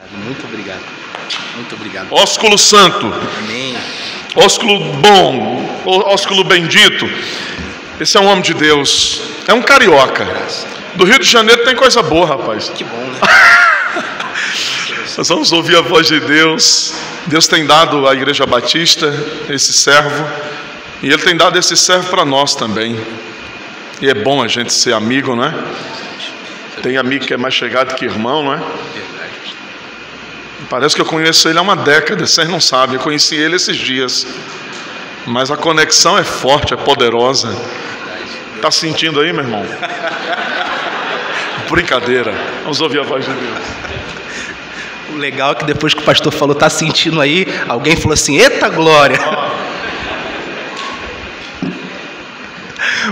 Muito obrigado. Muito obrigado. Ósculo santo. Amém. Ósculo bom. Ósculo bendito. Esse é um homem de Deus. É um carioca. Do Rio de Janeiro tem coisa boa, rapaz. Que bom, né? Nós vamos ouvir a voz de Deus. Deus tem dado à Igreja Batista esse servo. E Ele tem dado esse servo para nós também. E é bom a gente ser amigo, não é? Tem amigo que é mais chegado que irmão, não é? Parece que eu conheço ele há uma década, vocês não sabem. Eu conheci ele esses dias. Mas a conexão é forte, é poderosa. Está sentindo aí, meu irmão? Brincadeira. Vamos ouvir a voz de Deus. O legal é que depois que o pastor falou, tá sentindo aí, alguém falou assim, eita glória!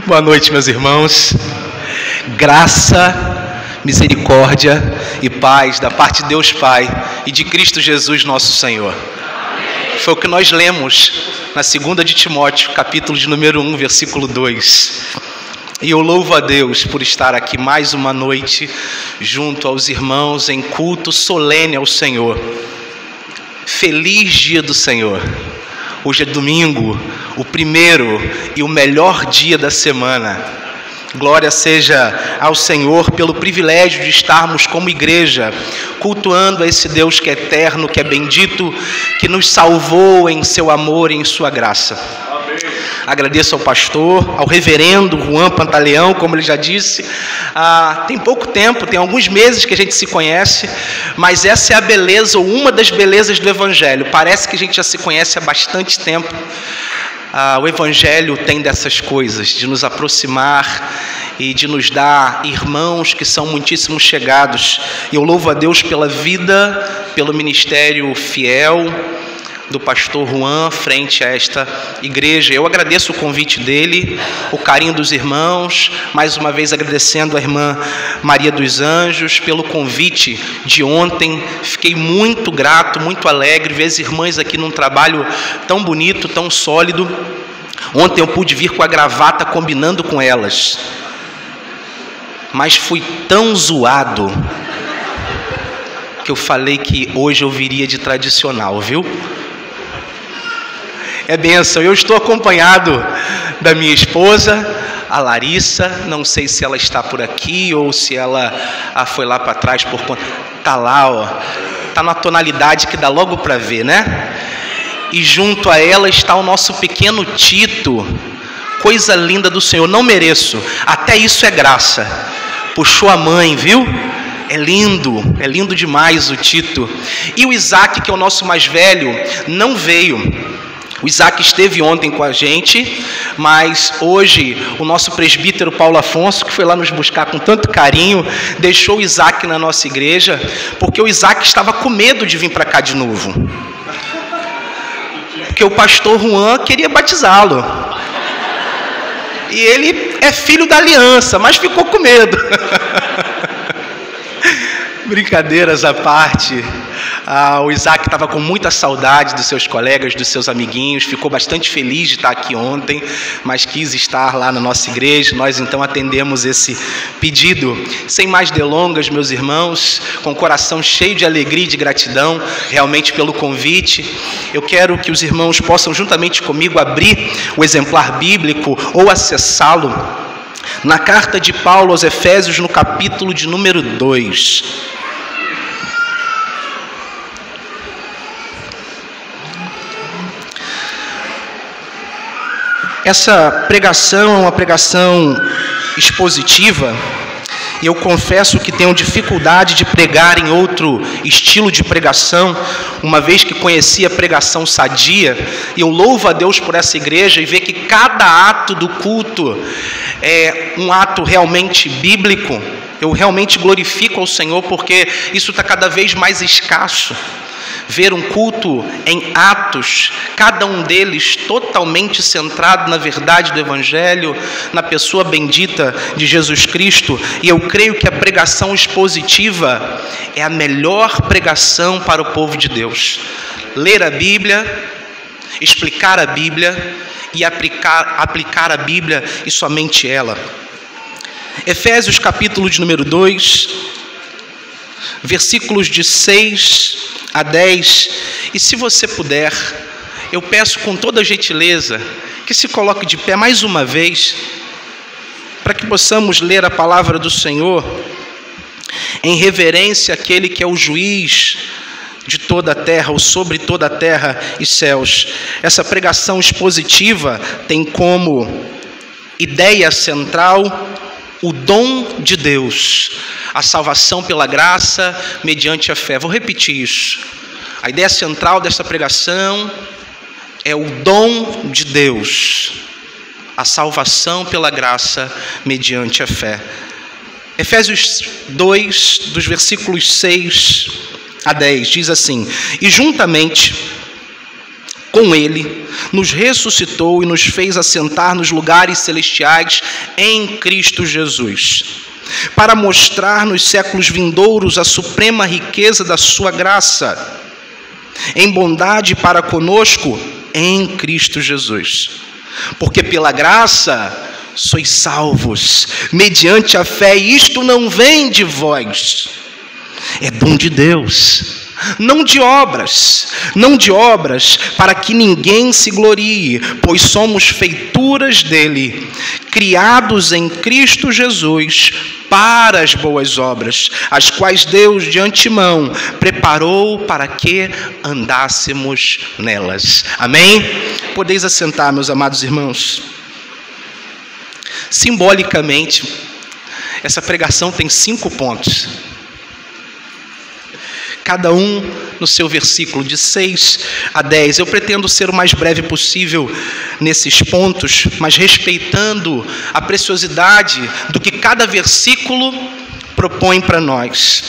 Boa noite, meus irmãos. Graça, misericórdia e paz da parte de Deus Pai e de Cristo Jesus, nosso Senhor. Foi o que nós lemos na 2 de Timóteo, capítulo de número 1, versículo 2. E eu louvo a Deus por estar aqui mais uma noite junto aos irmãos em culto solene ao Senhor. Feliz dia do Senhor. Hoje é domingo, o primeiro e o melhor dia da semana. Glória seja ao Senhor pelo privilégio de estarmos como igreja, cultuando a esse Deus que é eterno, que é bendito, que nos salvou em seu amor e em sua graça. Agradeço ao pastor, ao reverendo Juan Pantaleão, como ele já disse. Tem pouco tempo, tem alguns meses que a gente se conhece, mas essa é a beleza, ou uma das belezas do Evangelho. Parece que a gente já se conhece há bastante tempo. O Evangelho tem dessas coisas, de nos aproximar e de nos dar irmãos que são muitíssimo chegados. E eu louvo a Deus pela vida, pelo ministério fiel do pastor Juan frente a esta igreja. Eu agradeço o convite dele, o carinho dos irmãos, mais uma vez agradecendo a irmã Maria dos Anjos pelo convite de ontem. Fiquei muito grato, muito alegre ver as irmãs aqui num trabalho tão bonito, tão sólido. Ontem eu pude vir com a gravata combinando com elas, mas fui tão zoado que eu falei que hoje eu viria de tradicional, viu? É bênção. Eu estou acompanhado da minha esposa, a Larissa. Não sei se ela está por aqui ou se ela foi lá para trás por conta. Está lá, ó. Está na tonalidade que dá logo para ver, né? E junto a ela está o nosso pequeno Tito. Coisa linda do Senhor. Não mereço. Até isso é graça. Puxou a mãe, viu? É lindo demais o Tito. E o Isaac, que é o nosso mais velho, não veio. O Isaac esteve ontem com a gente, mas hoje o nosso presbítero Paulo Afonso, que foi lá nos buscar com tanto carinho, deixou o Isaac na nossa igreja, porque o Isaac estava com medo de vir para cá de novo. Porque o pastor Juan queria batizá-lo. E ele é filho da aliança, mas ficou com medo. Brincadeiras à parte, o Isaac estava com muita saudade dos seus colegas, dos seus amiguinhos, ficou bastante feliz de estar aqui ontem, mas quis estar lá na nossa igreja. Nós então atendemos esse pedido. Sem mais delongas, meus irmãos, com o coração cheio de alegria e de gratidão, realmente pelo convite, eu quero que os irmãos possam juntamente comigo abrir o exemplar bíblico ou acessá-lo na carta de Paulo aos Efésios, no capítulo de número 2. Essa pregação é uma pregação expositiva, e eu confesso que tenho dificuldade de pregar em outro estilo de pregação, uma vez que conheci a pregação sadia, e eu louvo a Deus por essa igreja e ver que cada ato do culto é um ato realmente bíblico. Eu realmente glorifico ao Senhor, porque isso está cada vez mais escasso. Ver um culto em atos, cada um deles totalmente centrado na verdade do Evangelho, na pessoa bendita de Jesus Cristo. E eu creio que a pregação expositiva é a melhor pregação para o povo de Deus. Ler a Bíblia, explicar a Bíblia e aplicar a Bíblia e somente ela. Efésios capítulo de número 2, versículos de 6 a 10. E se você puder, eu peço com toda gentileza que se coloque de pé mais uma vez, para que possamos ler a palavra do Senhor em reverência àquele que é o juiz de toda a terra, ou sobre toda a terra e céus. Essa pregação expositiva tem como ideia central o dom de Deus, a salvação pela graça mediante a fé. Vou repetir isso. A ideia central dessa pregação é o dom de Deus, a salvação pela graça mediante a fé. Efésios 2, dos versículos 6 a 10, diz assim: e juntamente com ele nos ressuscitou e nos fez assentar nos lugares celestiais em Cristo Jesus, para mostrar nos séculos vindouros a suprema riqueza da sua graça, em bondade para conosco em Cristo Jesus. Porque pela graça sois salvos, mediante a fé, e isto não vem de vós, é dom de Deus, não de obras, para que ninguém se glorie, pois somos feituras dele, criados em Cristo Jesus para as boas obras, as quais Deus de antemão preparou para que andássemos nelas. Amém? Podeis assentar, meus amados irmãos. Simbolicamente, essa pregação tem 5 pontos, cada um no seu versículo, de 6 a 10. Eu pretendo ser o mais breve possível nesses pontos, mas respeitando a preciosidade do que cada versículo propõe para nós.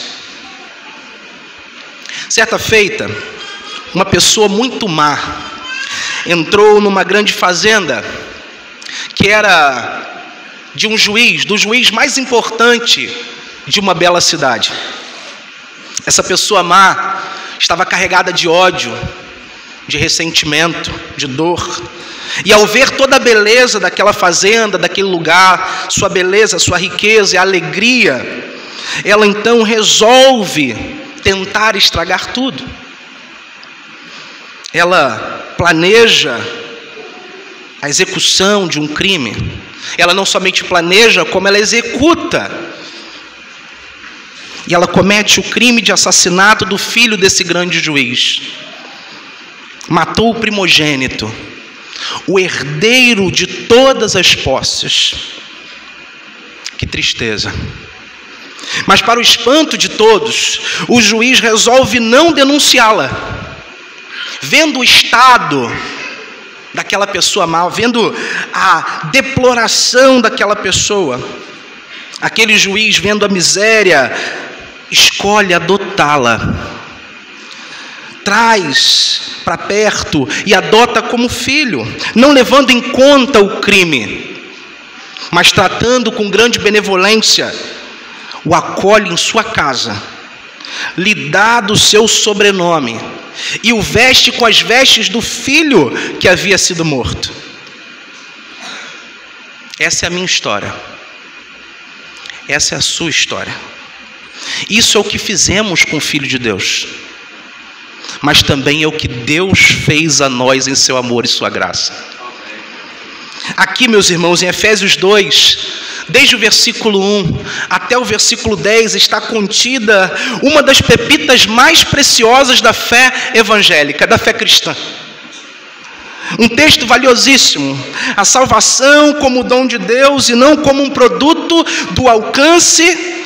Certa feita, uma pessoa muito má entrou numa grande fazenda que era de um juiz, do juiz mais importante de uma bela cidade. Essa pessoa má estava carregada de ódio, de ressentimento, de dor. E ao ver toda a beleza daquela fazenda, daquele lugar, sua beleza, sua riqueza e alegria, ela então resolve tentar estragar tudo. Ela planeja a execução de um crime. Ela não somente planeja, como ela executa. E ela comete o crime de assassinato do filho desse grande juiz. Matou o primogênito, o herdeiro de todas as posses. Que tristeza. Mas para o espanto de todos, o juiz resolve não denunciá-la. Vendo o estado daquela pessoa mal, vendo a deploração daquela pessoa, aquele juiz, vendo a miséria, escolhe adotá-la, traz para perto e adota como filho, não levando em conta o crime, mas tratando com grande benevolência, o acolhe em sua casa, lhe dá do seu sobrenome e o veste com as vestes do filho que havia sido morto. Essa é a minha história. Essa é a sua história. Isso é o que fizemos com o Filho de Deus, mas também é o que Deus fez a nós em seu amor e sua graça. Aqui, meus irmãos, em Efésios 2, desde o versículo 1 até o versículo 10, está contida uma das pepitas mais preciosas da fé evangélica, da fé cristã. Um texto valiosíssimo, a salvação como dom de Deus e não como um produto do alcance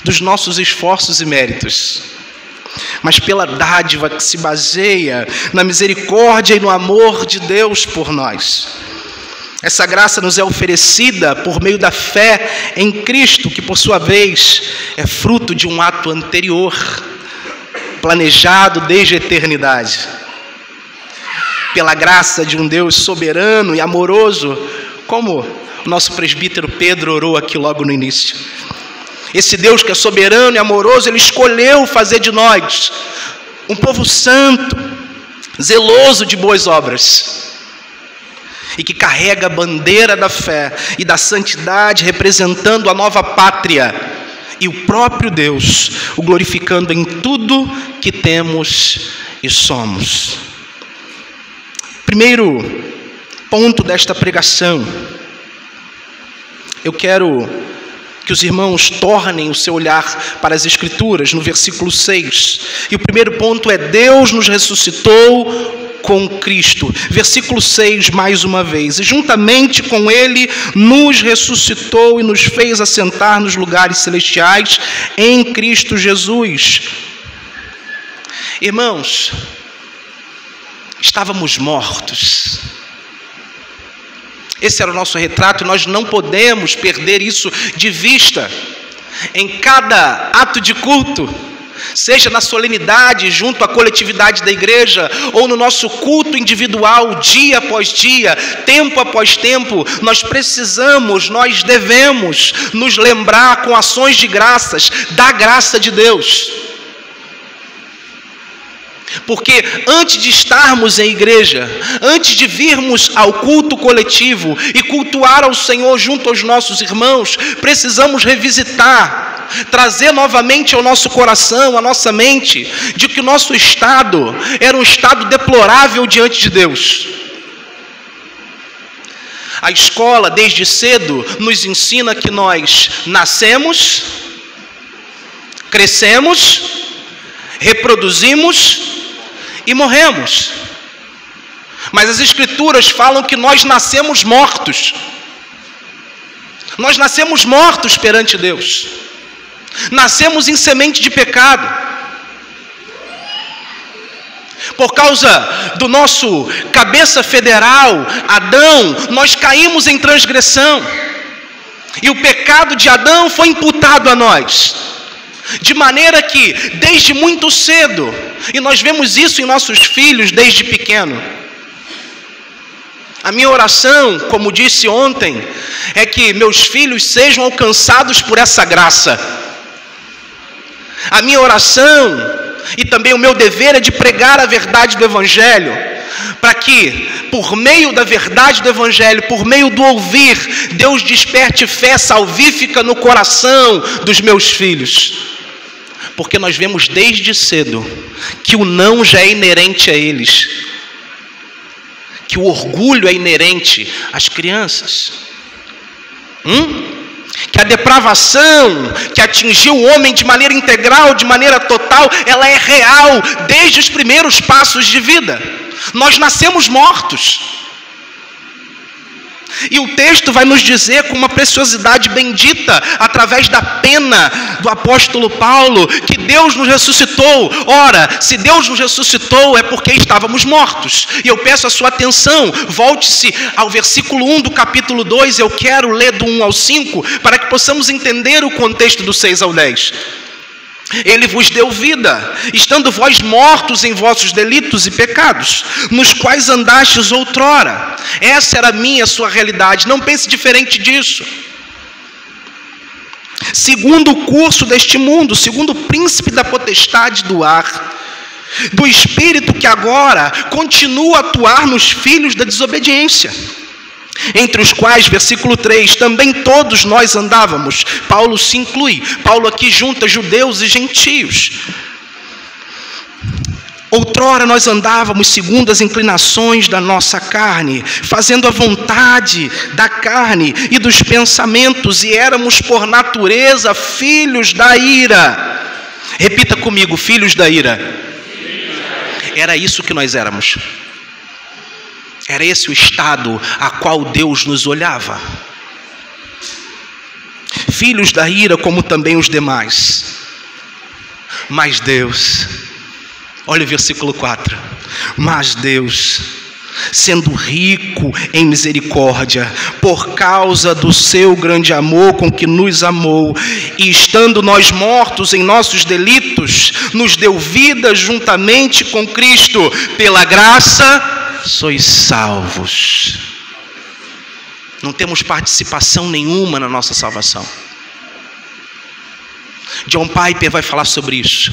dos nossos esforços e méritos, mas pela dádiva que se baseia na misericórdia e no amor de Deus por nós. Essa graça nos é oferecida por meio da fé em Cristo, que por sua vez é fruto de um ato anterior, planejado desde a eternidade. Pela graça de um Deus soberano e amoroso, como o nosso presbítero Pedro orou aqui logo no início. Esse Deus que é soberano e amoroso, Ele escolheu fazer de nós um povo santo, zeloso de boas obras, e que carrega a bandeira da fé e da santidade, representando a nova pátria e o próprio Deus, o glorificando em tudo que temos e somos. Primeiro ponto desta pregação, eu quero que os irmãos tornem o seu olhar para as Escrituras, no versículo 6. E o primeiro ponto é: Deus nos ressuscitou com Cristo. Versículo 6, mais uma vez: e juntamente com Ele nos ressuscitou e nos fez assentar nos lugares celestiais em Cristo Jesus. Irmãos, estávamos mortos. Esse era o nosso retrato e nós não podemos perder isso de vista. Em cada ato de culto, seja na solenidade junto à coletividade da igreja, ou no nosso culto individual, dia após dia, tempo após tempo, nós devemos nos lembrar com ações de graças, da graça de Deus. Porque antes de estarmos em igreja, antes de virmos ao culto coletivo e cultuar ao Senhor junto aos nossos irmãos, precisamos revisitar, trazer novamente ao nosso coração, à nossa mente, de que o nosso estado era um estado deplorável diante de Deus. A escola, desde cedo, nos ensina que nós nascemos, crescemos, reproduzimos e morremos. Mas as Escrituras falam que nós nascemos mortos. Nós nascemos mortos perante Deus. Nascemos em semente de pecado. Por causa do nosso cabeça federal, Adão, nós caímos em transgressão. E o pecado de Adão foi imputado a nós. De maneira que, desde muito cedo, e nós vemos isso em nossos filhos desde pequeno, a minha oração, como disse ontem, é que meus filhos sejam alcançados por essa graça. A minha oração e também o meu dever é de pregar a verdade do Evangelho, para que, por meio da verdade do Evangelho, por meio do ouvir, Deus desperte fé salvífica no coração dos meus filhos. Porque nós vemos desde cedo que o não já é inerente a eles, que o orgulho é inerente às crianças, que a depravação que atingiu o homem de maneira integral, de maneira total, ela é real desde os primeiros passos de vida. Nós nascemos mortos. E o texto vai nos dizer com uma preciosidade bendita, através da pena do apóstolo Paulo, que Deus nos ressuscitou. Ora, se Deus nos ressuscitou é porque estávamos mortos. E eu peço a sua atenção, volte-se ao versículo 1 do capítulo 2, eu quero ler do 1 ao 5, para que possamos entender o contexto do 6 ao 10. Ele vos deu vida, estando vós mortos em vossos delitos e pecados, nos quais andastes outrora. Essa era a sua realidade, não pense diferente disso. Segundo o curso deste mundo, segundo o príncipe da potestade do ar, do espírito que agora continua a atuar nos filhos da desobediência, entre os quais, versículo 3, também todos nós andávamos. Paulo se inclui. Paulo aqui junta judeus e gentios. Outrora nós andávamos segundo as inclinações da nossa carne, fazendo a vontade da carne e dos pensamentos, e éramos por natureza filhos da ira. Repita comigo: filhos da ira. Era isso que nós éramos. Era esse o estado a qual Deus nos olhava. Filhos da ira, como também os demais. Mas Deus, olha o versículo 4. Mas Deus, sendo rico em misericórdia, por causa do seu grande amor com que nos amou, e estando nós mortos em nossos delitos, nos deu vida juntamente com Cristo. Pela graça sois salvos. Não temos participação nenhuma na nossa salvação. John Piper vai falar sobre isso.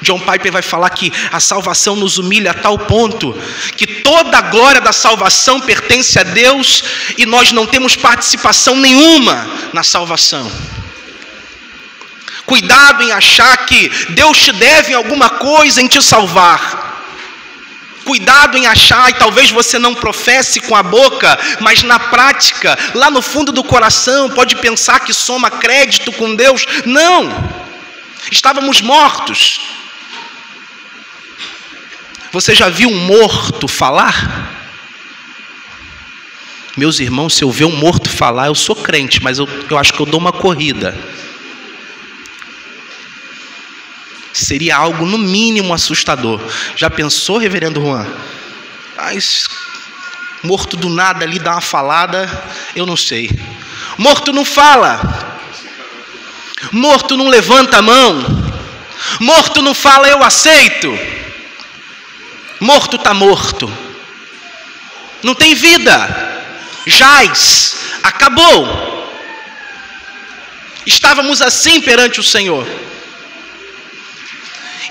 John Piper vai falar que a salvação nos humilha a tal ponto que toda a glória da salvação pertence a Deus e nós não temos participação nenhuma na salvação. Cuidado em achar que Deus te deve alguma coisa em te salvar. Cuidado em achar, e talvez você não professe com a boca, mas na prática, lá no fundo do coração, pode pensar que soma crédito com Deus. Não! Estávamos mortos. Você já viu um morto falar? Meus irmãos, se eu ver um morto falar, eu sou crente, mas eu acho que eu dou uma corrida. Seria algo no mínimo assustador. Já pensou, reverendo Juan? Mas morto do nada ali dá uma falada, eu não sei. Morto não fala. Morto não levanta a mão. Morto não fala, eu aceito. Morto está morto. Não tem vida. Jaz, acabou. Estávamos assim perante o Senhor.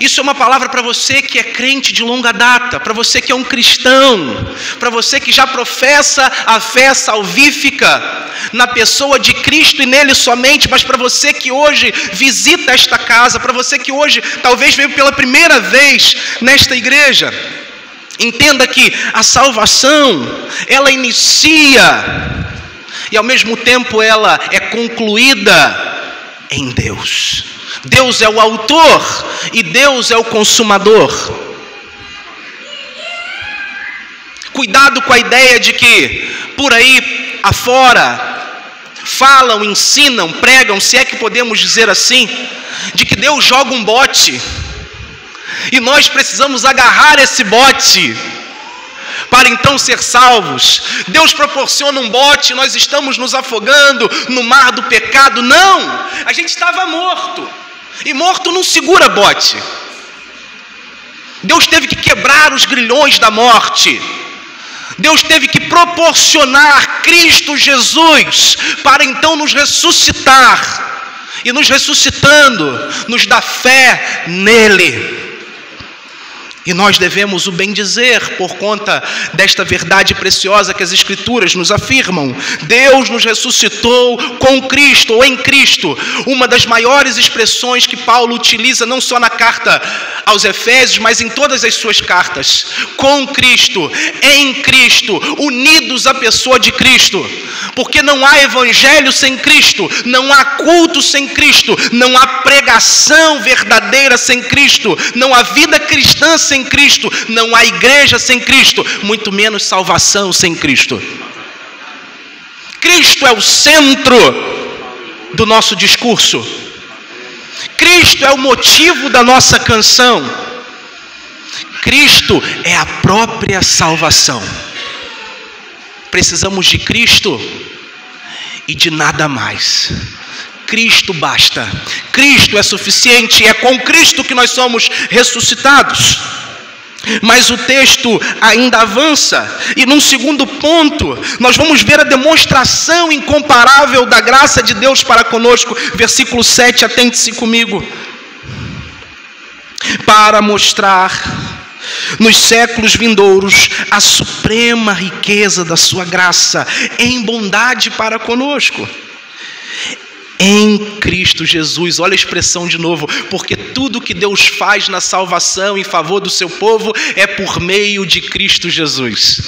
Isso é uma palavra para você que é crente de longa data, para você que é um cristão, para você que já professa a fé salvífica na pessoa de Cristo e nele somente, mas para você que hoje visita esta casa, para você que hoje talvez veio pela primeira vez nesta igreja. Entenda que a salvação, ela inicia e ao mesmo tempo ela é concluída em Deus. Deus é o autor e Deus é o consumador. Cuidado com a ideia de que por aí afora falam, ensinam, pregam, se é que podemos dizer assim, de que Deus joga um bote e nós precisamos agarrar esse bote para então ser salvos. Deus proporciona um bote, nós estamos nos afogando no mar do pecado. Não, a gente estava morto. E morto não segura bote. Deus teve que quebrar os grilhões da morte. Deus teve que proporcionar Cristo Jesus para então nos ressuscitar. E nos ressuscitando, nos dá fé nele. E nós devemos o bendizer por conta desta verdade preciosa que as Escrituras nos afirmam. Deus nos ressuscitou com Cristo, ou em Cristo. Uma das maiores expressões que Paulo utiliza, não só na carta aos Efésios, mas em todas as suas cartas. Com Cristo, em Cristo, unidos à pessoa de Cristo. Porque não há evangelho sem Cristo, não há culto sem Cristo, não há pregação verdadeira sem Cristo, não há vida cristã sem Cristo, não há igreja sem Cristo, muito menos salvação sem Cristo. Cristo é o centro do nosso discurso. Cristo é o motivo da nossa canção. Cristo é a própria salvação. Precisamos de Cristo e de nada mais. Cristo basta. Cristo é suficiente. É com Cristo que nós somos ressuscitados. Mas o texto ainda avança. E num segundo ponto, nós vamos ver a demonstração incomparável da graça de Deus para conosco. Versículo 7, atente-se comigo. Para mostrar nos séculos vindouros a suprema riqueza da sua graça em bondade para conosco em Cristo Jesus. Olha a expressão de novo, porque tudo que Deus faz na salvação em favor do seu povo é por meio de Cristo Jesus.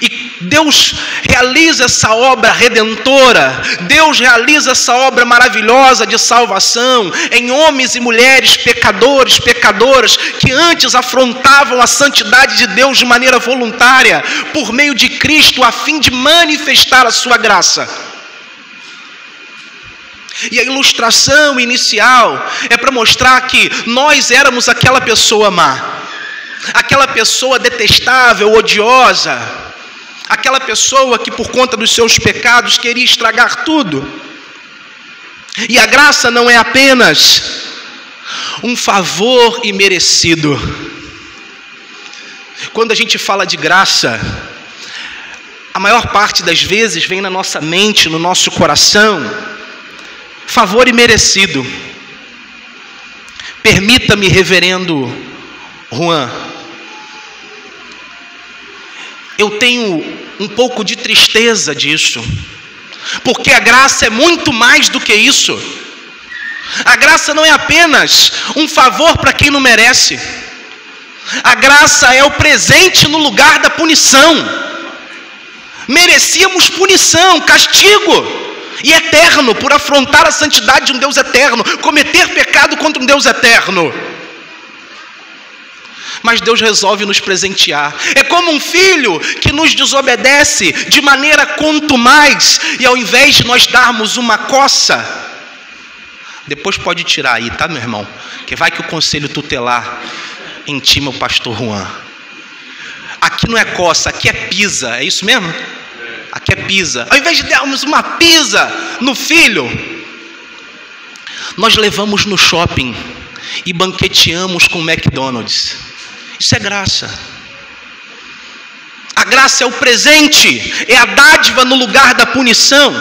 E Deus realiza essa obra redentora, Deus realiza essa obra maravilhosa de salvação em homens e mulheres pecadores, pecadoras, que antes afrontavam a santidade de Deus de maneira voluntária, por meio de Cristo, a fim de manifestar a sua graça. E a ilustração inicial é para mostrar que nós éramos aquela pessoa má, aquela pessoa detestável, odiosa, aquela pessoa que por conta dos seus pecados queria estragar tudo. E a graça não é apenas um favor imerecido. Quando a gente fala de graça, a maior parte das vezes vem na nossa mente, no nosso coração, favor imerecido. Permita-me, reverendo Juan, eu tenho um pouco de tristeza disso, porque a graça é muito mais do que isso. A graça não é apenas um favor para quem não merece. A graça é o presente no lugar da punição. Merecíamos punição, castigo, e eterno, por afrontar a santidade de um Deus eterno, cometer pecado contra um Deus eterno. Mas Deus resolve nos presentear. É como um filho que nos desobedece de maneira contumaz, e ao invés de nós darmos uma coça, depois pode tirar aí, tá, meu irmão? Que vai que o conselho tutelar intima o pastor Juan. Aqui não é coça, aqui é pisa, é isso mesmo? Aqui é pisa. Ao invés de darmos uma pisa no filho, nós levamos no shopping e banqueteamos com o McDonald's. Isso é graça. A graça é o presente, é a dádiva no lugar da punição,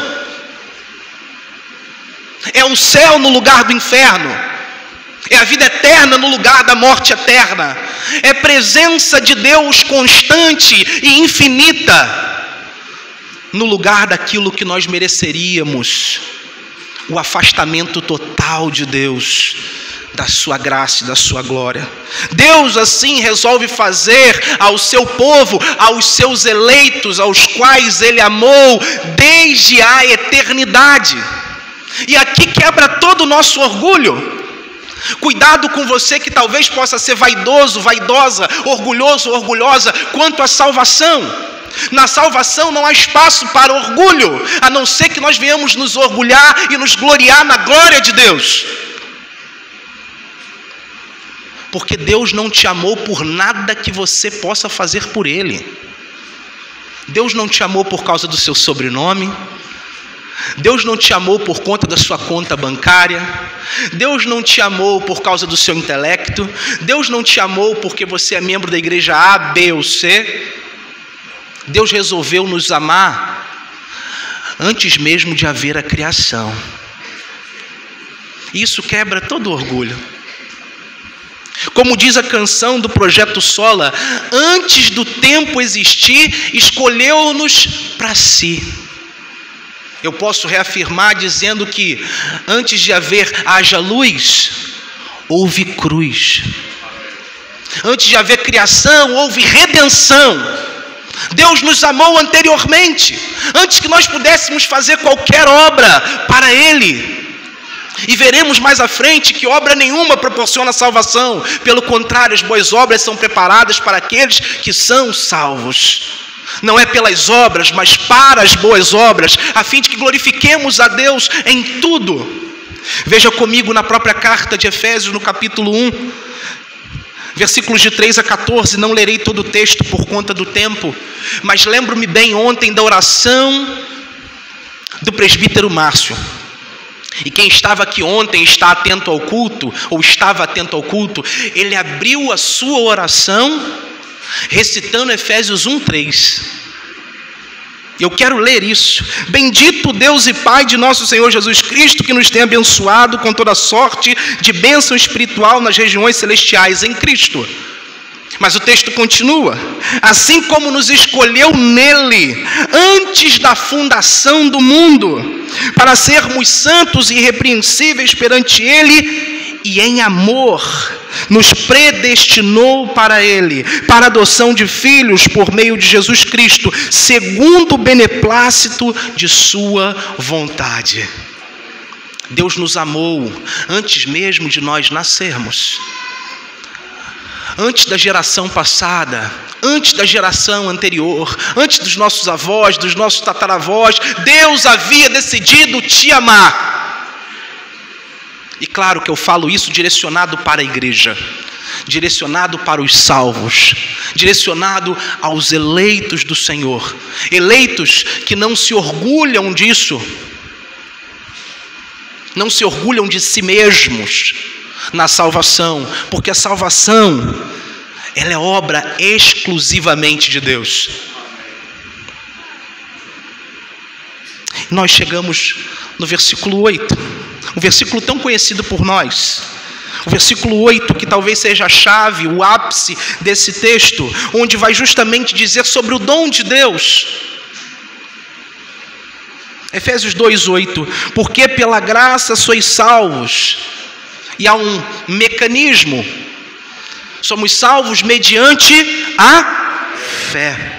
é o céu no lugar do inferno, é a vida eterna no lugar da morte eterna, é presença de Deus constante e infinita no lugar daquilo que nós mereceríamos, o afastamento total de Deus, da sua graça e da sua glória. Deus assim resolve fazer ao seu povo, aos seus eleitos, aos quais Ele amou desde a eternidade. E aqui quebra todo o nosso orgulho. Cuidado com você que talvez possa ser vaidoso, vaidosa, orgulhoso, orgulhosa quanto à salvação. Na salvação não há espaço para orgulho, a não ser que nós venhamos nos orgulhar e nos gloriar na glória de Deus. Porque Deus não te amou por nada que você possa fazer por Ele. Deus não te amou por causa do seu sobrenome. Deus não te amou por conta da sua conta bancária. Deus não te amou por causa do seu intelecto. Deus não te amou porque você é membro da igreja A, B ou C. Deus resolveu nos amar antes mesmo de haver a criação. Isso quebra todo orgulho. Como diz a canção do Projeto Sola, antes do tempo existir, escolheu-nos para si. Eu posso reafirmar dizendo que antes de haja luz, houve cruz. Antes de haver criação, houve redenção. Deus nos amou anteriormente, antes que nós pudéssemos fazer qualquer obra para Ele. E veremos mais à frente que obra nenhuma proporciona salvação. Pelo contrário, as boas obras são preparadas para aqueles que são salvos. Não é pelas obras, mas para as boas obras, a fim de que glorifiquemos a Deus em tudo. Veja comigo na própria carta de Efésios, no capítulo 1, versículos de 3 a 14, não lerei todo o texto por conta do tempo, mas lembro-me bem ontem da oração do presbítero Márcio. E quem estava aqui ontem está atento ao culto, ou estava atento ao culto, ele abriu a sua oração recitando Efésios 1:3. Eu quero ler isso. Bendito Deus e Pai de nosso Senhor Jesus Cristo, que nos tem abençoado com toda sorte de bênção espiritual nas regiões celestiais em Cristo. Mas o texto continua: assim como nos escolheu nele, antes da fundação do mundo, para sermos santos e irrepreensíveis perante ele, e em amor nos predestinou para ele, para a adoção de filhos por meio de Jesus Cristo, segundo o beneplácito de sua vontade. Deus nos amou antes mesmo de nós nascermos. Antes da geração passada, antes da geração anterior, antes dos nossos avós, dos nossos tataravós, Deus havia decidido te amar. E claro que eu falo isso direcionado para a igreja, direcionado para os salvos, direcionado aos eleitos do Senhor, eleitos que não se orgulham disso, não se orgulham de si mesmos na salvação, porque a salvação, ela é obra exclusivamente de Deus. Nós chegamos no versículo 8, um versículo tão conhecido por nós, o versículo 8, que talvez seja a chave, o ápice desse texto, onde vai justamente dizer sobre o dom de Deus. Efésios 2:8, porque pela graça sois salvos. E há um mecanismo. Somos salvos mediante a fé.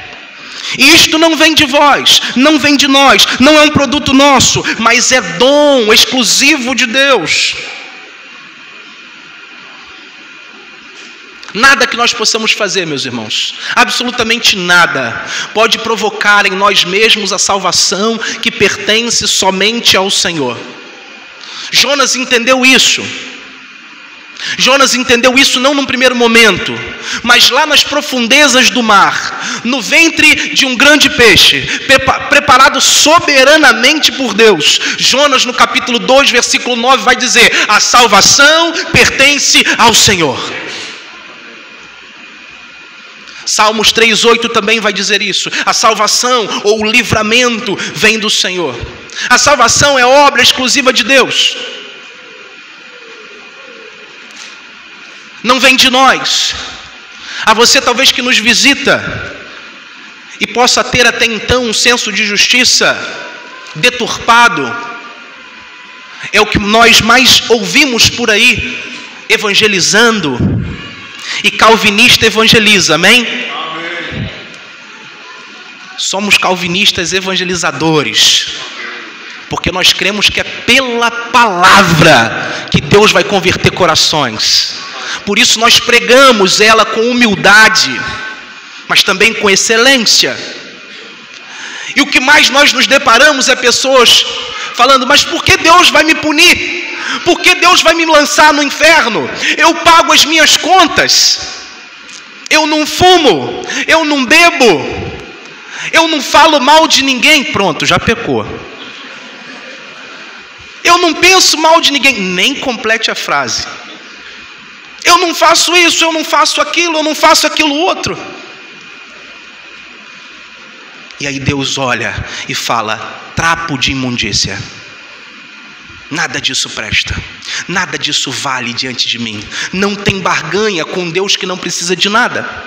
E isto não vem de vós, não vem de nós, não é um produto nosso, mas é dom exclusivo de Deus. Nada que nós possamos fazer, meus irmãos, absolutamente nada, pode provocar em nós mesmos a salvação que pertence somente ao Senhor. Jonas entendeu isso. Jonas entendeu isso não num primeiro momento, mas lá nas profundezas do mar, no ventre de um grande peixe, preparado soberanamente por Deus. Jonas, no capítulo 2, versículo 9, vai dizer: a salvação pertence ao Senhor. Salmos 3:8 também vai dizer isso. A salvação ou o livramento vem do Senhor. A salvação é obra exclusiva de Deus. Não vem de nós. A você talvez que nos visita e possa ter até então um senso de justiça deturpado, é o que nós mais ouvimos por aí, evangelizando. E calvinista evangeliza, amém? Amém. Somos calvinistas evangelizadores, porque nós cremos que é pela palavra que Deus vai converter corações. Por isso nós pregamos ela com humildade, mas também com excelência. E o que mais nós nos deparamos é pessoas falando: mas por que Deus vai me punir? Por que Deus vai me lançar no inferno? Eu pago as minhas contas, eu não fumo, eu não bebo, eu não falo mal de ninguém. Pronto, já pecou. Eu não penso mal de ninguém. Nem complete a frase. Eu não faço isso, eu não faço aquilo, eu não faço aquilo outro. E aí Deus olha e fala: trapo de imundícia. Nada disso presta, nada disso vale diante de mim. Não tem barganha com Deus que não precisa de nada,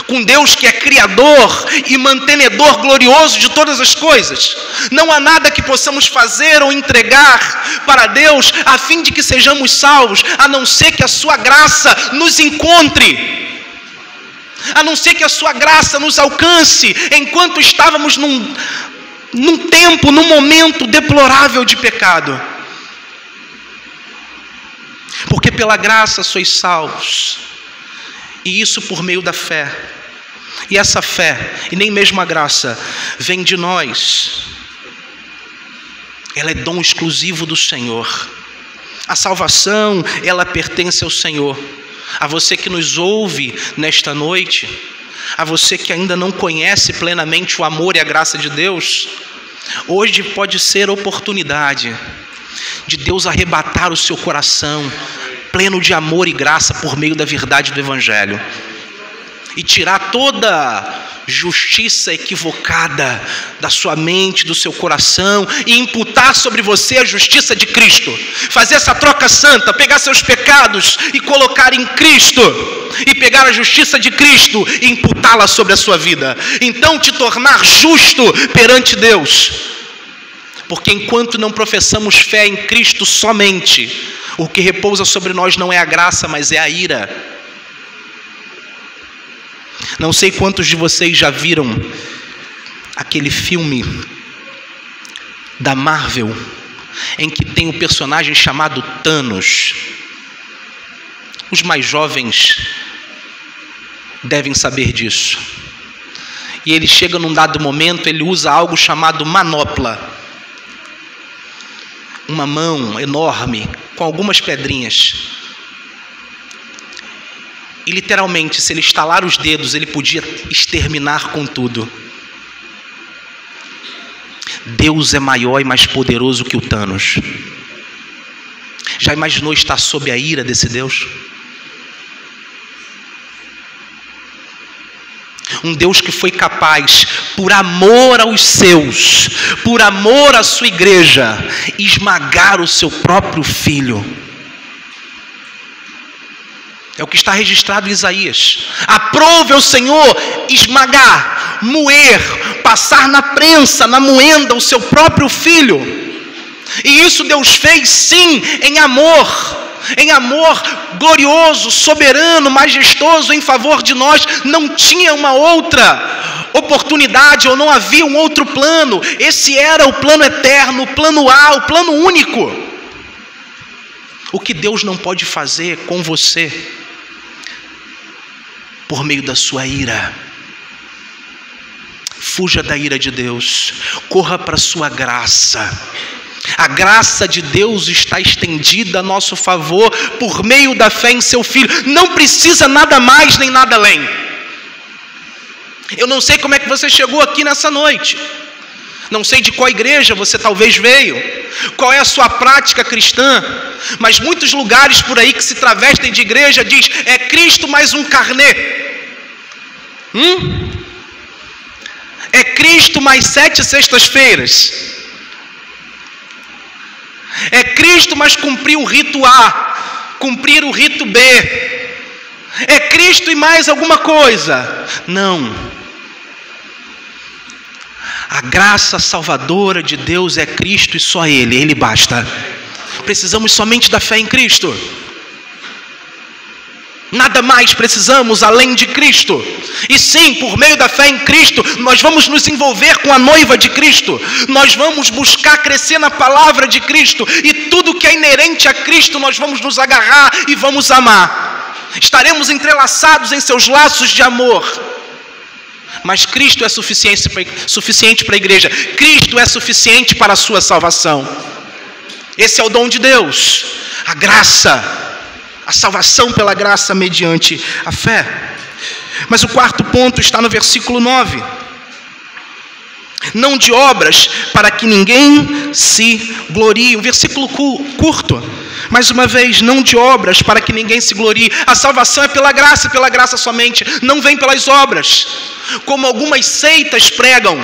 com Deus que é criador e mantenedor glorioso de todas as coisas. Não há nada que possamos fazer ou entregar para Deus a fim de que sejamos salvos, a não ser que a sua graça nos encontre, a não ser que a sua graça nos alcance enquanto estávamos num tempo, num momento deplorável de pecado. Porque pela graça sois salvos, e isso por meio da fé. E essa fé, e nem mesmo a graça, vem de nós. Ela é dom exclusivo do Senhor. A salvação, ela pertence ao Senhor. A você que nos ouve nesta noite, a você que ainda não conhece plenamente o amor e a graça de Deus, hoje pode ser a oportunidade de Deus arrebatar o seu coração pleno de amor e graça por meio da verdade do Evangelho, e tirar toda justiça equivocada da sua mente, do seu coração, e imputar sobre você a justiça de Cristo. Fazer essa troca santa, pegar seus pecados e colocar em Cristo, e pegar a justiça de Cristo e imputá-la sobre a sua vida. Então te tornar justo perante Deus. Porque enquanto não professamos fé em Cristo somente, o que repousa sobre nós não é a graça, mas é a ira. Não sei quantos de vocês já viram aquele filme da Marvel, em que tem um personagem chamado Thanos. Os mais jovens devem saber disso. E ele chega num dado momento, ele usa algo chamado manopla. Uma mão enorme, com algumas pedrinhas. E literalmente, se ele estalar os dedos, ele podia exterminar com tudo. Deus é maior e mais poderoso que o Thanos. Já imaginou estar sob a ira desse Deus? Um Deus que foi capaz, por amor aos seus, por amor à sua igreja, esmagar o seu próprio filho. É o que está registrado em Isaías. Aprove ao Senhor esmagar, moer, passar na prensa, na moenda, o seu próprio filho. E isso Deus fez sim em amor glorioso, soberano, majestoso em favor de nós. Não tinha uma outra oportunidade, ou não havia um outro plano. Esse era o plano eterno, o plano A, o plano único. O que Deus não pode fazer com você por meio da sua ira. Fuja da ira de Deus, corra para a sua graça. A graça de Deus está estendida a nosso favor por meio da fé em seu Filho. Não precisa nada mais nem nada além. Eu não sei como é que você chegou aqui nessa noite. Não sei de qual igreja você talvez veio, qual é a sua prática cristã, mas muitos lugares por aí que se travestem de igreja diz: é Cristo mais um carnê. É Cristo mais 7 sextas-feiras. É Cristo mais cumprir o rito A, cumprir o rito B. É Cristo e mais alguma coisa. Não. A graça salvadora de Deus é Cristo e só Ele. Ele basta. Precisamos somente da fé em Cristo. Nada mais precisamos além de Cristo. E sim, por meio da fé em Cristo, nós vamos nos envolver com a noiva de Cristo. Nós vamos buscar crescer na palavra de Cristo. E tudo que é inerente a Cristo, nós vamos nos agarrar e vamos amar. Estaremos entrelaçados em seus laços de amor. Mas Cristo é suficiente para a igreja. Cristo é suficiente para a sua salvação. Esse é o dom de Deus. A graça. A salvação pela graça mediante a fé. Mas o quarto ponto está no versículo 9. Não de obras, para que ninguém se glorie. Um versículo curto. Mais uma vez, não de obras, para que ninguém se glorie. A salvação é pela graça somente. Não vem pelas obras, como algumas seitas pregam.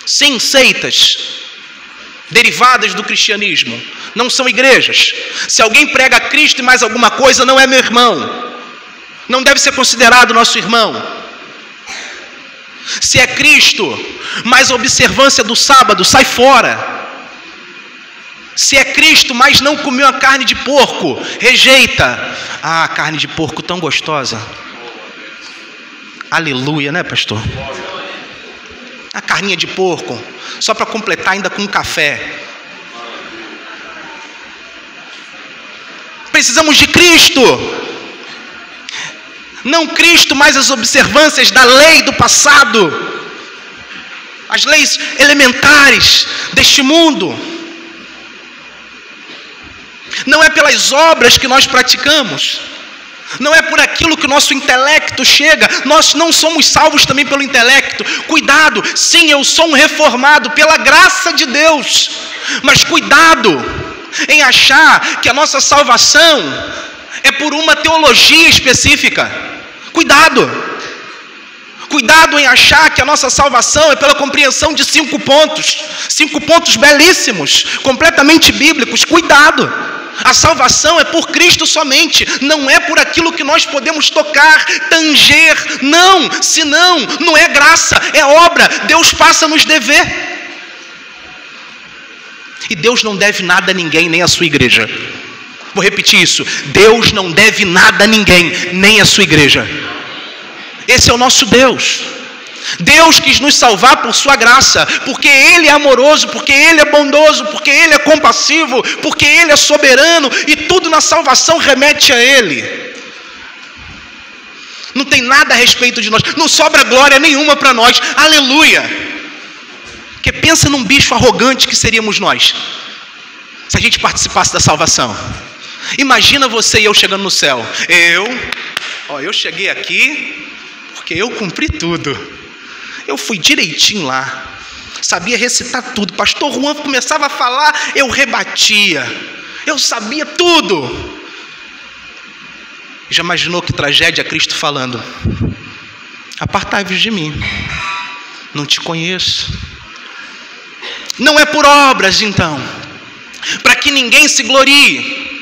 Sim, seitas derivadas do cristianismo. Não são igrejas. Se alguém prega Cristo e mais alguma coisa, não é meu irmão. Não deve ser considerado nosso irmão. Se é Cristo, mais a observância do sábado, sai fora. Se é Cristo, mas não comeu a carne de porco, rejeita. Ah, carne de porco tão gostosa. Aleluia, né, pastor? A carninha de porco, só para completar ainda com café. Precisamos de Cristo. Não Cristo, mas as observâncias da lei do passado. As leis elementares deste mundo. Não é pelas obras que nós praticamos. Não é por aquilo que o nosso intelecto chega. Nós não somos salvos também pelo intelecto. Cuidado, sim, eu sou um reformado pela graça de Deus. Mas cuidado em achar que a nossa salvação é por uma teologia específica. Cuidado. Cuidado em achar que a nossa salvação é pela compreensão de 5 pontos. 5 pontos belíssimos, completamente bíblicos. Cuidado. A salvação é por Cristo somente, não é por aquilo que nós podemos tocar, tanger, não, senão, não é graça, é obra, Deus passa a nos dever. E Deus não deve nada a ninguém, nem a sua igreja. Vou repetir isso, Deus não deve nada a ninguém, nem a sua igreja. Esse é o nosso Deus. Deus quis nos salvar por sua graça, porque Ele é amoroso, porque Ele é bondoso, porque Ele é compassivo, porque Ele é soberano, e tudo na salvação remete a Ele. Não tem nada a respeito de nós, não sobra glória nenhuma para nós, aleluia. Porque pensa num bicho arrogante que seríamos nós, se a gente participasse da salvação. Imagina você e eu chegando no céu. Eu cheguei aqui porque eu cumpri tudo. Eu fui direitinho lá, sabia recitar tudo. Pastor Juan começava a falar, eu rebatia. Eu sabia tudo. Já imaginou que tragédia Cristo falando: apartai-vos de mim, não te conheço. Não é por obras então, para que ninguém se glorie.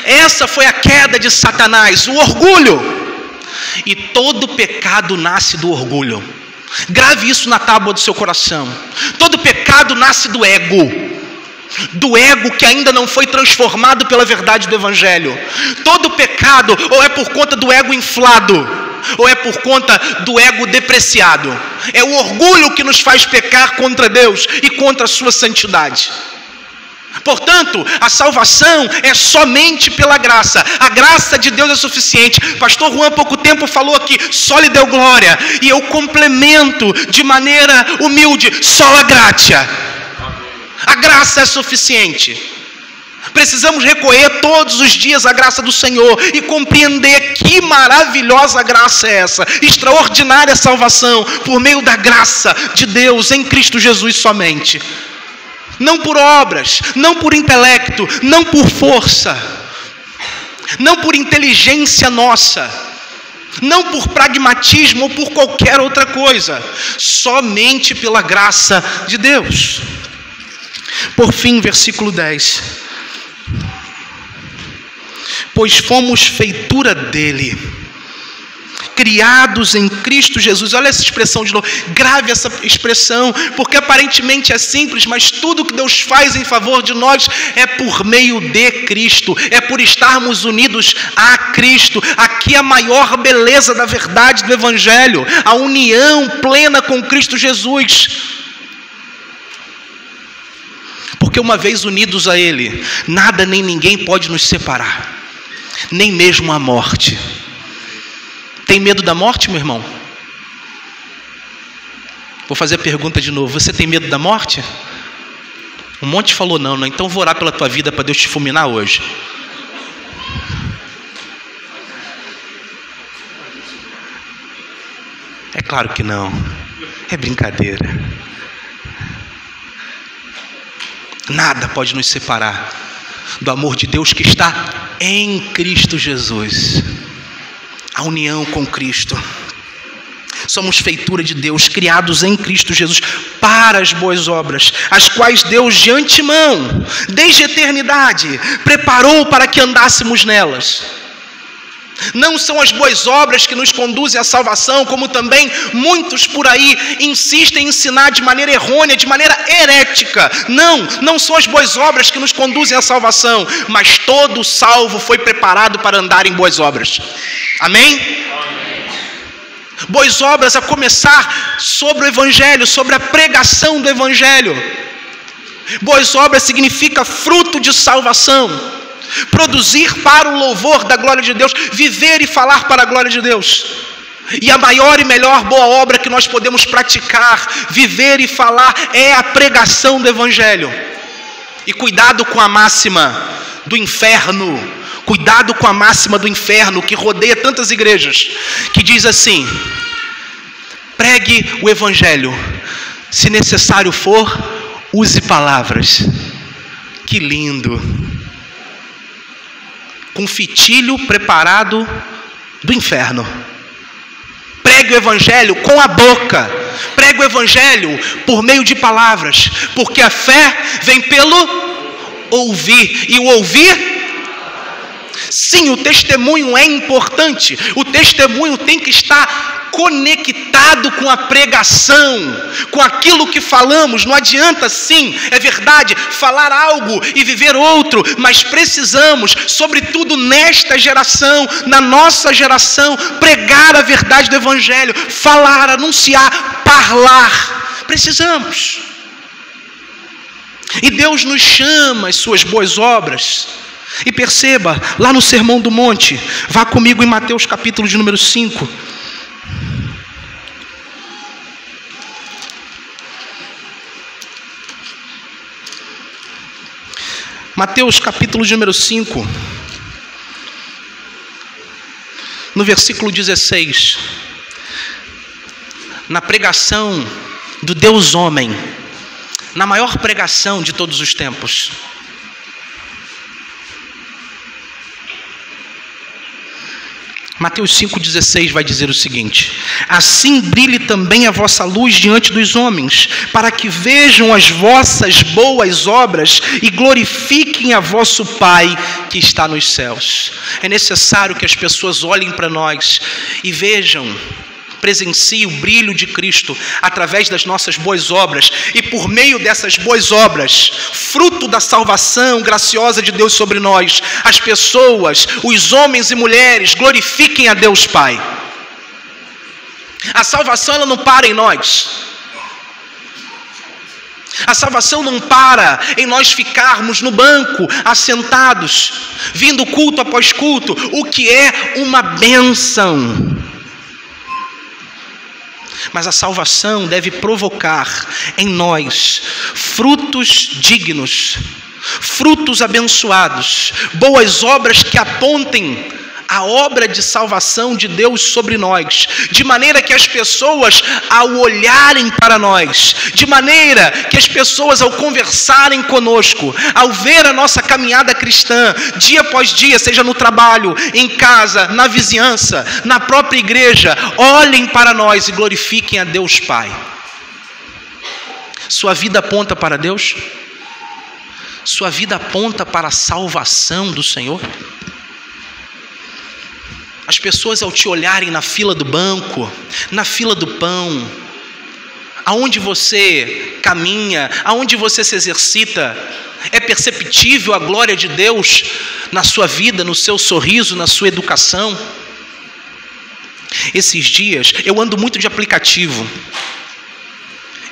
Essa foi a queda de Satanás, o orgulho. E todo pecado nasce do orgulho. Grave isso na tábua do seu coração. Todo pecado nasce do ego que ainda não foi transformado pela verdade do Evangelho. Todo pecado ou é por conta do ego inflado, ou é por conta do ego depreciado. É o orgulho que nos faz pecar contra Deus e contra a sua santidade. Portanto, a salvação é somente pela graça. A graça de Deus é suficiente. Pastor Juan há pouco tempo falou aqui, só lhe deu glória. E eu complemento de maneira humilde, sola gratia. A graça é suficiente. Precisamos recorrer todos os dias à graça do Senhor e compreender que maravilhosa graça é essa, extraordinária salvação por meio da graça de Deus em Cristo Jesus somente. Não por obras, não por intelecto, não por força, não por inteligência nossa, não por pragmatismo ou por qualquer outra coisa, somente pela graça de Deus. Por fim, versículo 10. Pois fomos feitura dele, criados em Cristo Jesus. Olha essa expressão de novo, grave essa expressão, porque aparentemente é simples, mas tudo que Deus faz em favor de nós é por meio de Cristo, é por estarmos unidos a Cristo. Aqui a maior beleza da verdade do Evangelho, a união plena com Cristo Jesus. Porque uma vez unidos a Ele, nada nem ninguém pode nos separar, nem mesmo a morte. Tem medo da morte, meu irmão? Vou fazer a pergunta de novo. Você tem medo da morte? Um monte falou não. Então vou orar pela tua vida para Deus te fulminar hoje. É claro que não. É brincadeira. Nada pode nos separar do amor de Deus que está em Cristo Jesus. A união com Cristo. Somos feitura de Deus, criados em Cristo Jesus para as boas obras, as quais Deus de antemão, desde a eternidade, preparou para que andássemos nelas. Não são as boas obras que nos conduzem à salvação, como também muitos por aí insistem em ensinar de maneira errônea, de maneira herética. Não são as boas obras que nos conduzem à salvação, mas todo salvo foi preparado para andar em boas obras. Amém? Boas obras a começar sobre o Evangelho, sobre a pregação do Evangelho. Boas obras significa fruto de salvação. Produzir para o louvor da glória de Deus, viver e falar para a glória de Deus. E a maior e melhor boa obra que nós podemos praticar, viver e falar, é a pregação do Evangelho. E cuidado com a máxima do inferno, cuidado com a máxima do inferno que rodeia tantas igrejas, que diz assim: pregue o Evangelho, se necessário for, use palavras. Que lindo! Com fitilho preparado do inferno. Pregue o Evangelho com a boca. Pregue o Evangelho por meio de palavras. Porque a fé vem pelo ouvir. E o ouvir... Sim, o testemunho é importante. O testemunho tem que estar conectado com a pregação, com aquilo que falamos. Não adianta, sim, é verdade, falar algo e viver outro, mas precisamos, sobretudo nesta geração, na nossa geração, pregar a verdade do Evangelho, falar, anunciar, falar. Precisamos. E Deus nos chama às suas boas obras. E perceba, lá no Sermão do Monte, vá comigo em Mateus capítulo de número 5. Mateus capítulo de número 5, no versículo 16, na pregação do Deus homem, na maior pregação de todos os tempos. Mateus 5,16 vai dizer o seguinte: assim brilhe também a vossa luz diante dos homens, para que vejam as vossas boas obras e glorifiquem a vosso Pai que está nos céus. É necessário que as pessoas olhem para nós e vejam presencie o brilho de Cristo através das nossas boas obras, e por meio dessas boas obras, fruto da salvação graciosa de Deus sobre nós, as pessoas, os homens e mulheres, glorifiquem a Deus Pai. A salvação, ela não para em nós. A salvação não para em nós ficarmos no banco, assentados, vindo culto após culto, o que é uma bênção. Mas a salvação deve provocar em nós frutos dignos, frutos abençoados, boas obras que apontem a obra de salvação de Deus sobre nós, de maneira que as pessoas, ao olharem para nós, de maneira que as pessoas, ao conversarem conosco, ao ver a nossa caminhada cristã, dia após dia, seja no trabalho, em casa, na vizinhança, na própria igreja, olhem para nós e glorifiquem a Deus Pai. Sua vida aponta para Deus? Sua vida aponta para a salvação do Senhor? As pessoas, ao te olharem na fila do banco, na fila do pão, aonde você caminha, aonde você se exercita, é perceptível a glória de Deus na sua vida, no seu sorriso, na sua educação? Esses dias, eu ando muito de aplicativo,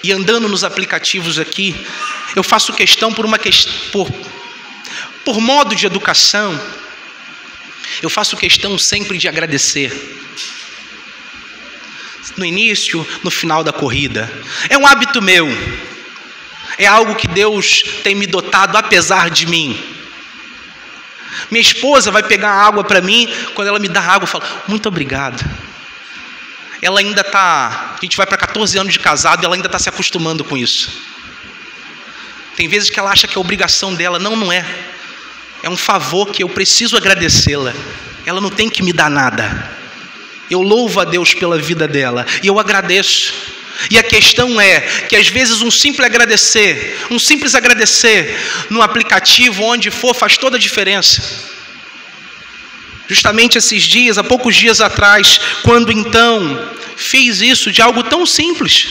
e andando nos aplicativos aqui, eu faço questão por modo de educação, eu faço questão sempre de agradecer. No início, no final da corrida. É um hábito meu. É algo que Deus tem me dotado apesar de mim. Minha esposa vai pegar água para mim, quando ela me dá água, eu falo, muito obrigado. Ela ainda está, a gente vai para 14 anos de casado e ela ainda está se acostumando com isso. Tem vezes que ela acha que é obrigação dela. Não, não é. É um favor que eu preciso agradecê-la. Ela não tem que me dar nada. Eu louvo a Deus pela vida dela e eu agradeço. E a questão é que às vezes um simples agradecer no aplicativo, onde for, faz toda a diferença. Justamente esses dias, há poucos dias atrás, quando então fiz isso de algo tão simples,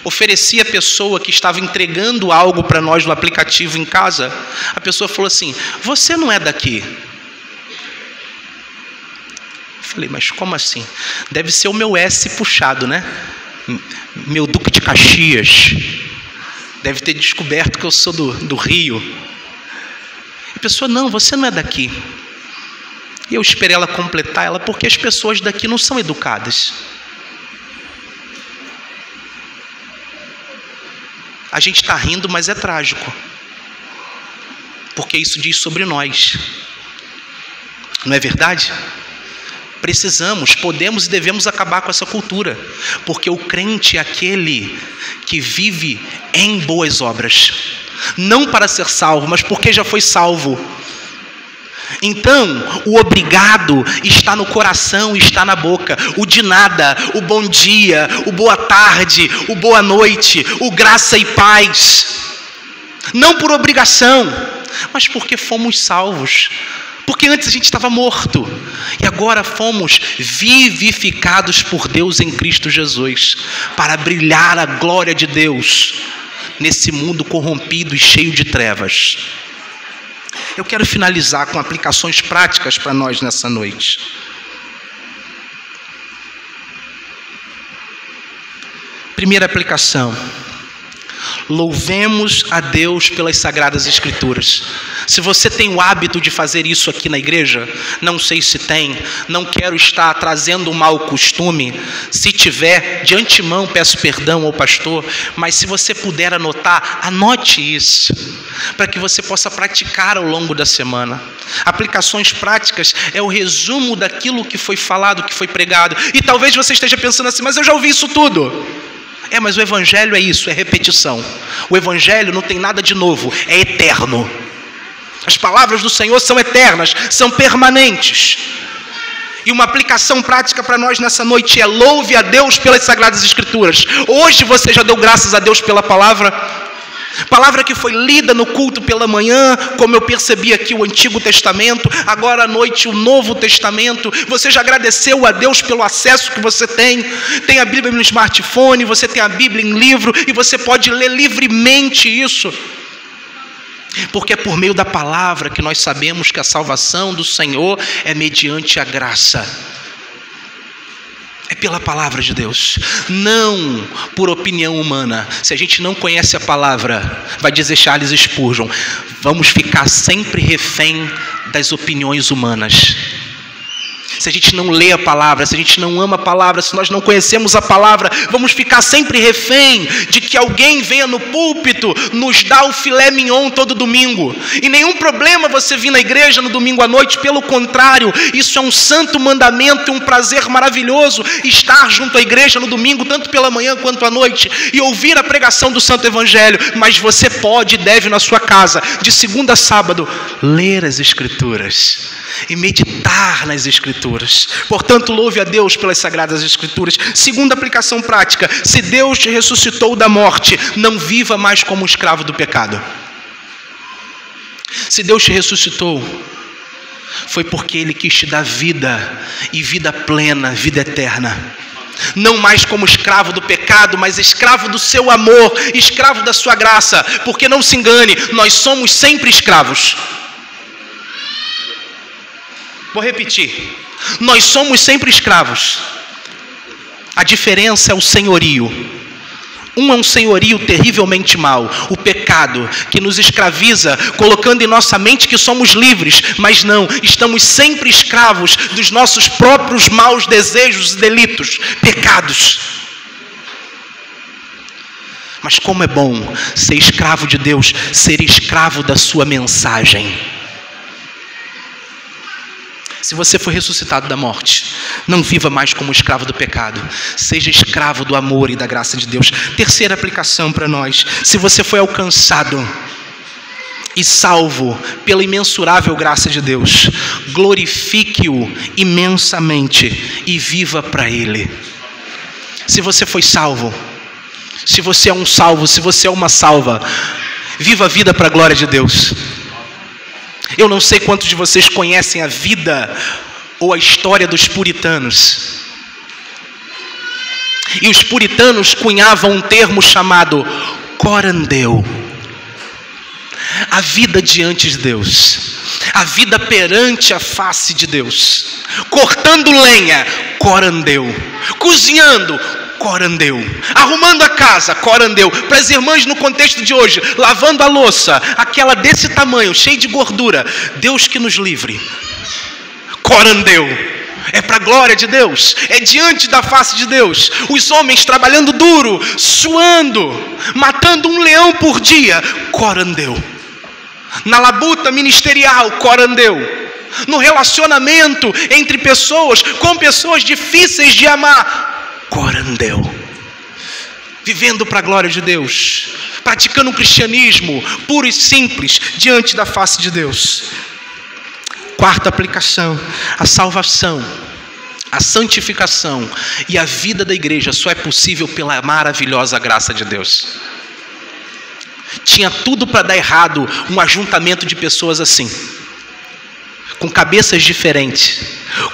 ofereci à pessoa que estava entregando algo para nós no aplicativo em casa. A pessoa falou assim, você não é daqui? Falei, mas como assim? Deve ser o meu S puxado, né? Meu Duque de Caxias. Deve ter descoberto que eu sou do Rio. A pessoa, não, você não é daqui. E eu esperei ela completar ela, porque as pessoas daqui não são educadas. A gente está rindo, mas é trágico. Porque isso diz sobre nós. Não é verdade? Precisamos, podemos e devemos acabar com essa cultura. Porque o crente é aquele que vive em boas obras. Não para ser salvo, mas porque já foi salvo. Então, o obrigado está no coração, está na boca. O de nada, o bom dia, o boa tarde, o boa noite, o graça e paz. Não por obrigação, mas porque fomos salvos. Porque antes a gente estava morto e agora fomos vivificados por Deus em Cristo Jesus, para brilhar a glória de Deus nesse mundo corrompido e cheio de trevas. Eu quero finalizar com aplicações práticas para nós nessa noite. Primeira aplicação. Louvemos a Deus pelas Sagradas Escrituras. Se você tem o hábito de fazer isso aqui na igreja, não sei se tem, não quero estar trazendo um mau costume. Se tiver, de antemão peço perdão ao pastor, mas se você puder anotar, anote isso, para que você possa praticar ao longo da semana. Aplicações práticas é o resumo daquilo que foi falado, que foi pregado. E talvez você esteja pensando assim, mas eu já ouvi isso tudo. Mas o Evangelho é isso, é repetição. O Evangelho não tem nada de novo, é eterno. As palavras do Senhor são eternas, são permanentes. E uma aplicação prática para nós nessa noite é: louve a Deus pelas Sagradas Escrituras. Hoje você já deu graças a Deus pela palavra? Palavra que foi lida no culto pela manhã, como eu percebi aqui o Antigo Testamento, agora à noite o Novo Testamento. Você já agradeceu a Deus pelo acesso que você tem? Tem a Bíblia no smartphone, você tem a Bíblia em livro e você pode ler livremente isso. Porque é por meio da palavra que nós sabemos que a salvação do Senhor é mediante a graça. É pela palavra de Deus, não por opinião humana. Se a gente não conhece a palavra, vai dizer Charles Spurgeon, vamos ficar sempre refém das opiniões humanas. Se a gente não lê a palavra, se a gente não ama a palavra, se nós não conhecemos a palavra, vamos ficar sempre refém de que alguém venha no púlpito nos dar o filé mignon todo domingo. E nenhum problema você vir na igreja no domingo à noite, pelo contrário, isso é um santo mandamento, um prazer maravilhoso, estar junto à igreja no domingo, tanto pela manhã quanto à noite, e ouvir a pregação do Santo Evangelho. Mas você pode e deve na sua casa, de segunda a sábado, ler as Escrituras e meditar nas Escrituras. Portanto, louve a Deus pelas Sagradas Escrituras. Segunda aplicação prática: se Deus te ressuscitou da morte, não viva mais como escravo do pecado. Se Deus te ressuscitou, foi porque Ele quis te dar vida, e vida plena, vida eterna. Não mais como escravo do pecado, mas escravo do seu amor, escravo da sua graça. Porque não se engane, nós somos sempre escravos. Vou repetir. Nós somos sempre escravos. A diferença é o senhorio. Um é um senhorio terrivelmente mau, o pecado, que nos escraviza, colocando em nossa mente que somos livres, mas não, estamos sempre escravos dos nossos próprios maus desejos e delitos, pecados. Mas como é bom ser escravo de Deus, ser escravo da sua mensagem. Se você foi ressuscitado da morte, não viva mais como escravo do pecado. Seja escravo do amor e da graça de Deus. Terceira aplicação para nós: se você foi alcançado e salvo pela imensurável graça de Deus, glorifique-o imensamente e viva para Ele. Se você foi salvo, se você é um salvo, se você é uma salva, viva a vida para a glória de Deus. Eu não sei quantos de vocês conhecem a vida ou a história dos puritanos. E os puritanos cunhavam um termo chamado corandeu. A vida diante de Deus, a vida perante a face de Deus. Cortando lenha, corandeu. Cozinhando, corandeu. Arrumando a casa, corandeu. Para as irmãs no contexto de hoje, lavando a louça, aquela desse tamanho, cheia de gordura. Deus que nos livre. Corandeu. É para a glória de Deus, é diante da face de Deus. Os homens trabalhando duro, suando, matando um leão por dia, corandeu. Na labuta ministerial, corandeu. No relacionamento entre pessoas, com pessoas difíceis de amar, corandeu. Vivendo para a glória de Deus, praticando um cristianismo puro e simples diante da face de Deus. Quarta aplicação: a salvação, a santificação e a vida da igreja só é possível pela maravilhosa graça de Deus. Tinha tudo para dar errado um ajuntamento de pessoas assim, com cabeças diferentes,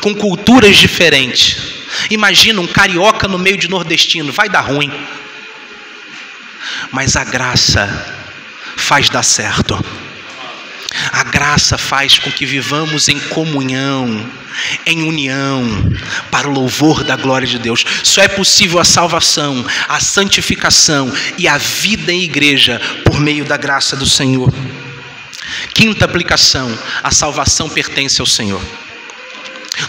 com culturas diferentes. Imagina um carioca no meio de nordestino, vai dar ruim. Mas a graça faz dar certo. A graça faz com que vivamos em comunhão, em união, para o louvor da glória de Deus. Só é possível a salvação, a santificação e a vida em igreja por meio da graça do Senhor. Quinta aplicação: a salvação pertence ao Senhor.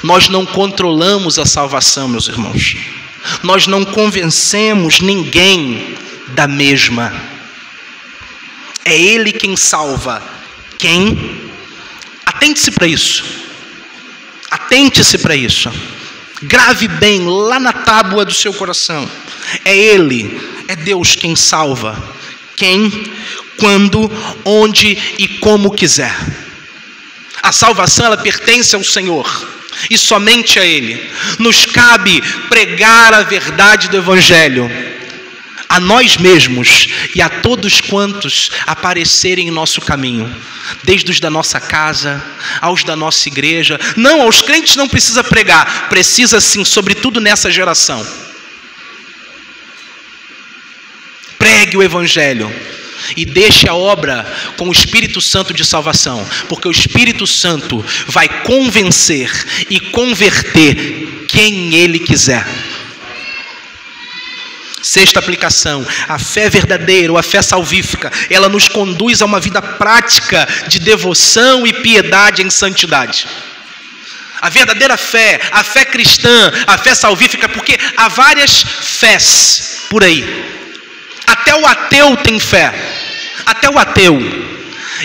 Nós não controlamos a salvação, meus irmãos. Nós não convencemos ninguém da mesma. É Ele quem salva. Quem? Atente-se para isso. Atente-se para isso. Grave bem lá na tábua do seu coração. É Ele, é Deus quem salva. Quem, quando, onde e como quiser. A salvação, ela pertence ao Senhor e somente a Ele. Nos cabe pregar a verdade do Evangelho, a nós mesmos e a todos quantos aparecerem em nosso caminho, desde os da nossa casa, aos da nossa igreja. Não, aos crentes não precisa pregar, precisa sim, sobretudo nessa geração. Pregue o Evangelho e deixe a obra com o Espírito Santo de salvação, porque o Espírito Santo vai convencer e converter quem Ele quiser. Sexta aplicação: a fé verdadeira ou a fé salvífica, ela nos conduz a uma vida prática de devoção e piedade em santidade. A verdadeira fé, a fé cristã, a fé salvífica, porque há várias fés por aí. Até o ateu tem fé. Até o ateu.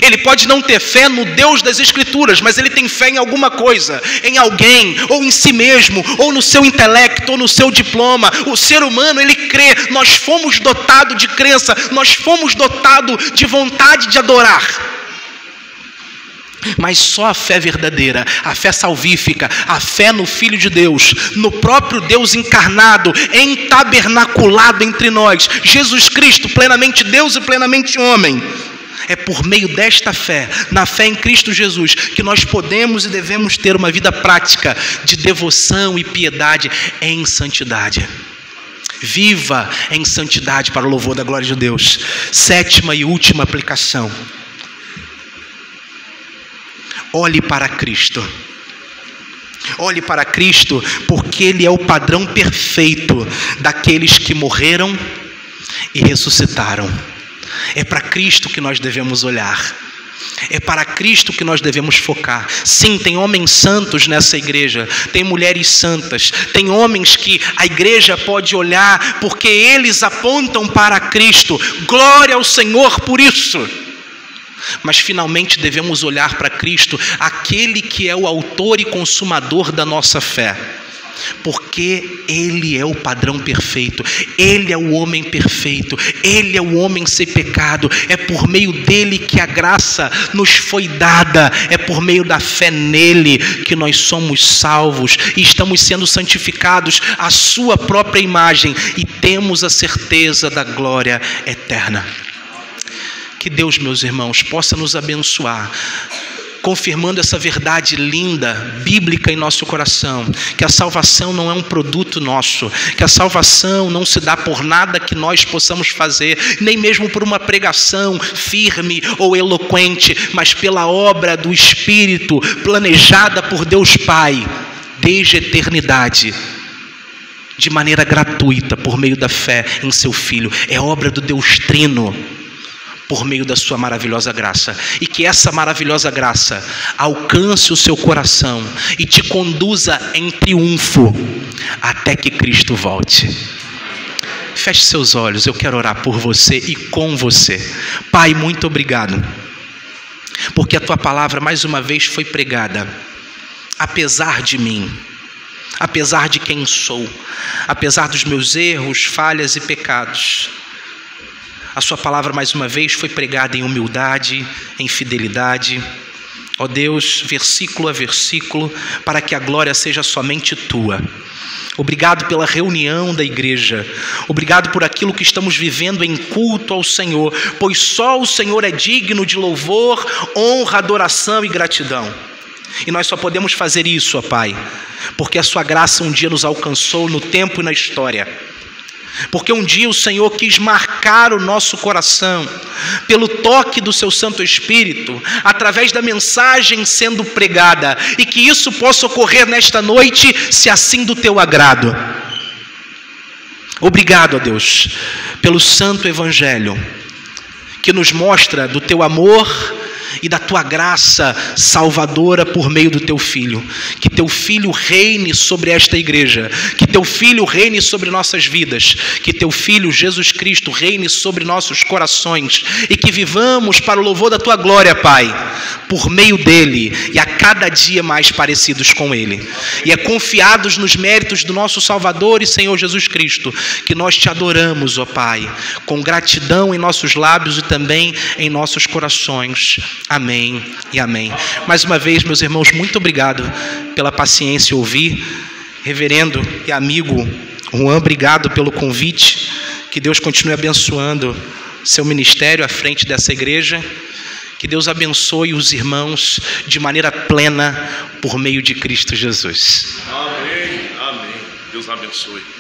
Ele pode não ter fé no Deus das Escrituras, mas ele tem fé em alguma coisa, em alguém, ou em si mesmo, ou no seu intelecto, ou no seu diploma. O ser humano, ele crê. Nós fomos dotados de crença, nós fomos dotados de vontade de adorar. Mas só a fé verdadeira, a fé salvífica, a fé no Filho de Deus, no próprio Deus encarnado, entabernaculado entre nós, Jesus Cristo, plenamente Deus e plenamente homem. É por meio desta fé, na fé em Cristo Jesus, que nós podemos e devemos ter uma vida prática de devoção e piedade em santidade. Viva em santidade para o louvor da glória de Deus. Sétima e última aplicação: olhe para Cristo. Olhe para Cristo, porque Ele é o padrão perfeito daqueles que morreram e ressuscitaram. É para Cristo que nós devemos olhar. É para Cristo que nós devemos focar. Sim, tem homens santos nessa igreja, tem mulheres santas, tem homens que a igreja pode olhar porque eles apontam para Cristo. Glória ao Senhor por isso. Mas finalmente devemos olhar para Cristo, aquele que é o autor e consumador da nossa fé, porque Ele é o padrão perfeito, Ele é o homem perfeito, Ele é o homem sem pecado. É por meio dele que a graça nos foi dada, é por meio da fé nele que nós somos salvos e estamos sendo santificados à sua própria imagem e temos a certeza da glória eterna. Que Deus, meus irmãos, possa nos abençoar, confirmando essa verdade linda, bíblica em nosso coração, que a salvação não é um produto nosso, que a salvação não se dá por nada que nós possamos fazer, nem mesmo por uma pregação firme ou eloquente, mas pela obra do Espírito, planejada por Deus Pai, desde a eternidade, de maneira gratuita, por meio da fé em seu Filho. É obra do Deus Trino, por meio da sua maravilhosa graça, e que essa maravilhosa graça alcance o seu coração e te conduza em triunfo até que Cristo volte. Feche seus olhos, eu quero orar por você e com você. Pai, muito obrigado, porque a tua palavra mais uma vez foi pregada, apesar de mim, apesar de quem sou, apesar dos meus erros, falhas e pecados. A sua palavra mais uma vez foi pregada em humildade, em fidelidade. Ó Deus, versículo a versículo, para que a glória seja somente tua. Obrigado pela reunião da igreja. Obrigado por aquilo que estamos vivendo em culto ao Senhor, pois só o Senhor é digno de louvor, honra, adoração e gratidão. E nós só podemos fazer isso, ó Pai, porque a sua graça um dia nos alcançou no tempo e na história. Porque um dia o Senhor quis marcar o nosso coração pelo toque do seu Santo Espírito, através da mensagem sendo pregada, e que isso possa ocorrer nesta noite, se assim do teu agrado. Obrigado, ó Deus, pelo Santo Evangelho, que nos mostra do teu amor e da tua graça salvadora por meio do teu Filho. Que teu Filho reine sobre esta igreja, que teu Filho reine sobre nossas vidas, que teu Filho Jesus Cristo reine sobre nossos corações, e que vivamos para o louvor da tua glória, Pai, por meio dele, e a cada dia mais parecidos com ele. E é confiados nos méritos do nosso Salvador e Senhor Jesus Cristo que nós te adoramos, ó Pai, com gratidão em nossos lábios e também em nossos corações. Amém e amém. Mais uma vez, meus irmãos, muito obrigado pela paciência em ouvir. Reverendo e amigo Juan, obrigado pelo convite. Que Deus continue abençoando seu ministério à frente dessa igreja. Que Deus abençoe os irmãos de maneira plena por meio de Cristo Jesus. Amém, amém. Deus abençoe.